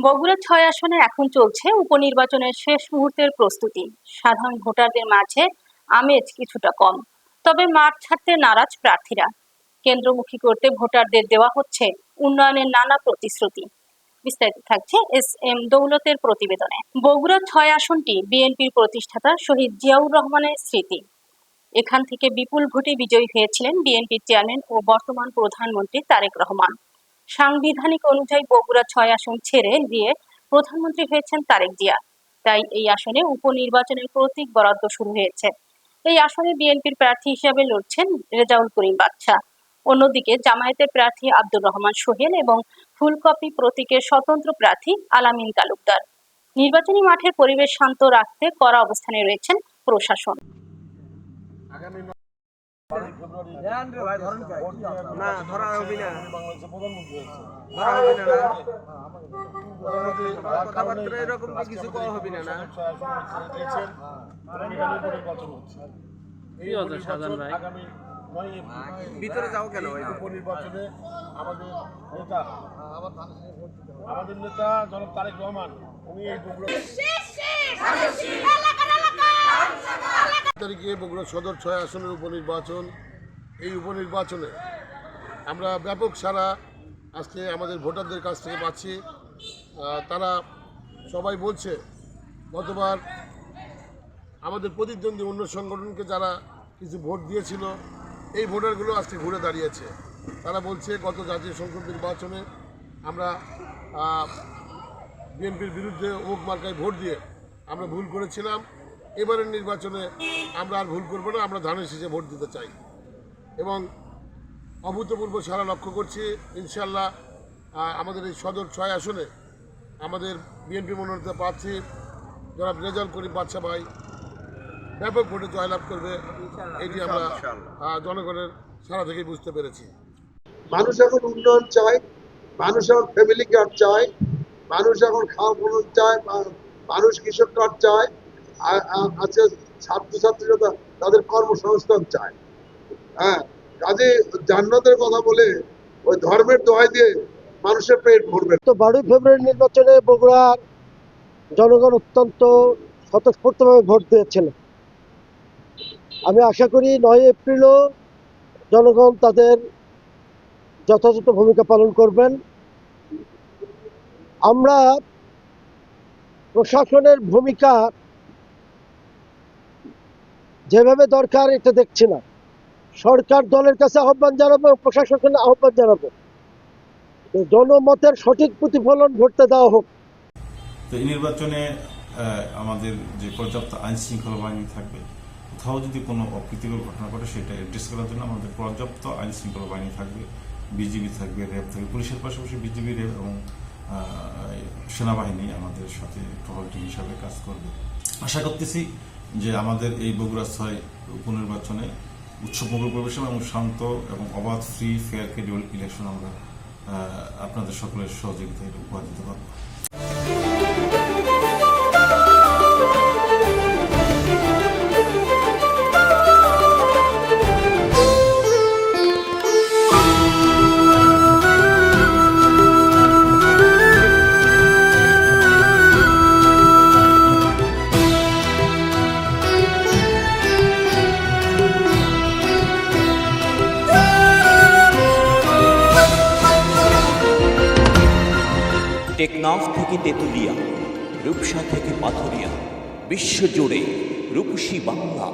বগুড়া ৬ আসনে এখন চলছে উপনির্বাচনের শেষ মুহূর্তের প্রস্তুতি। সাধারণ ভোটারদের মাঝে আমেজ কিছুটা কম, তবে মাঠ ছাড়তে নারাজ প্রার্থীরা। কেন্দ্রমুখী করতে ভোটারদের দেওয়া হচ্ছে উন্নয়নের নানা প্রতিশ্রুতি। বিস্তারিত থাকছে SM দৌলতের প্রতিবেদনে। বগুড়া ৬ আসনটি বিএনপির প্রতিষ্ঠাতা শহীদ জিয়াউর রহমানের স্মৃতি। এখান থেকে বিপুল ভোটে বিজয়ী হয়েছিলেন বিএনপির চেয়ারম্যান ও বর্তমান প্রধানমন্ত্রী তারেক রহমান। সাংবিধানিক অনুযায়ী বগুড়া ৬ আসন ছেড়ে দিয়ে প্রধানমন্ত্রী হয়েছেন তারেক জিয়া। তাই এই আসনে উপনির্বাচনের প্রতীক বরাদ্দ শুরু হয়েছে। এই আসনে বিএনপির প্রার্থী হিসেবে লড়ছেন রেজাউল করিম বাদশা। অন্যদিকে জামায়াতের প্রার্থী আব্দুর রহমান সোহেল এবং ফুলকপি প্রতীকের স্বতন্ত্র প্রার্থী আলামিন তালুকদার। নির্বাচনী মাঠের পরিবেশ শান্ত রাখতে কড়া অবস্থানে রয়েছেন প্রশাসন। ভিতরে যাও কেন? নির্বাচনে আমাদের নেতা জনাব তারেক রহমান উনি এই তারিখে বগুড়া সদর ৬ আসনের উপনির্বাচন। এই উপনির্বাচনে আমরা ব্যাপক সারা আজকে আমাদের ভোটারদের কাছ থেকে পাচ্ছি। তারা সবাই বলছে গতবার আমাদের প্রতিদ্বন্দ্বী অন্য সংগঠনকে যারা কিছু ভোট দিয়েছিল এই ভোটারগুলো আজকে ঘুরে দাঁড়িয়েছে। তারা বলছে গত জাতীয় সংসদ নির্বাচনে আমরা বিএনপির বিরুদ্ধে অমুক মার্কায় ভোট দিয়ে আমরা ভুল করেছিলাম, এবারের নির্বাচনে আমরা আর ভুল করবো না, আমরা ধানের শীষে ভোট দিতে চাই এবং অভূতপূর্ব সারা লক্ষ্য করছি। ইনশাল্লাহ আমাদের এই সদর ৬ আসনে আমাদের বিএনপি মনোনীত প্রার্থী জনাব রেজাউল করিম বাদশা ভাই ব্যাপক ভোটে জয়লাভ করবে, এটি আমরা জনগণের সারা থেকেই বুঝতে পেরেছি। মানুষ এখন উন্নয়ন চায়, মানুষ এখন ফ্যামিলি কার্ড চায়, মানুষ এখন খাওয়া ফলন চায়, মানুষ কৃষক কার্ড চায়, আছে ছাত্রছাত্রীরা তাদের কর্মসংস্থান চায়। হ্যাঁ, কাজে জান্নাতের কথা বলে ওই ধর্মের দোহাই দিয়ে মানুষের পেট ভরবে। তো 12 ফেব্রুয়ারি নির্বাচনে বগুড়ার জনগণ অত্যন্ত স্বতঃস্ফূর্তভাবে ভোট দিয়েছিল। আমি আশা করি 9 এপ্রিলও জনগণ তাদের যথাযথ ভূমিকা পালন করবেন। আমরা প্রশাসনের ভূমিকা যেভাবে দরকার এটা দেখছি না। সরকার দলের কাছে আহ্বান জানাবো, প্রশাসনের আহ্বান জানাবো, জনমতের সঠিক প্রতিফলন ঘটতে দেওয়া হোক। তো এই নির্বাচনে আমাদের যে পর্যাপ্ত আইন শৃঙ্খলা বাহিনী থাকবে, কোথাও যদি কোনো অপ্রীতিকর ঘটনা ঘটে সেটা অ্যাড্রেস করার জন্য আমাদের পর্যাপ্ত আইন শৃঙ্খলা বাহিনী থাকবে, বিজিবি থাকবে, র্যাব থাকবে, পুলিশের পাশাপাশি বিজিবি, র্যাব এবং সেনাবাহিনী আমাদের সাথে টহল টিম হিসাবে কাজ করবে। আশা করতেছি যে আমাদের এই বগুড়া ৬ উপনির্বাচনে উৎসবমুখর পরিবেশন এবং শান্ত এবং অবাধ ফ্রি ফেয়ার ক্রেডিবল ইলেকশন আমরা আপনাদের সকলের সহযোগিতায় উপহার দিতে পারব। টেকনাফ থেকে তেঁতুলিয়া, রূপসা থেকে পাথুরিয়া, বিশ্বজুড়ে রূপসী বাংলা।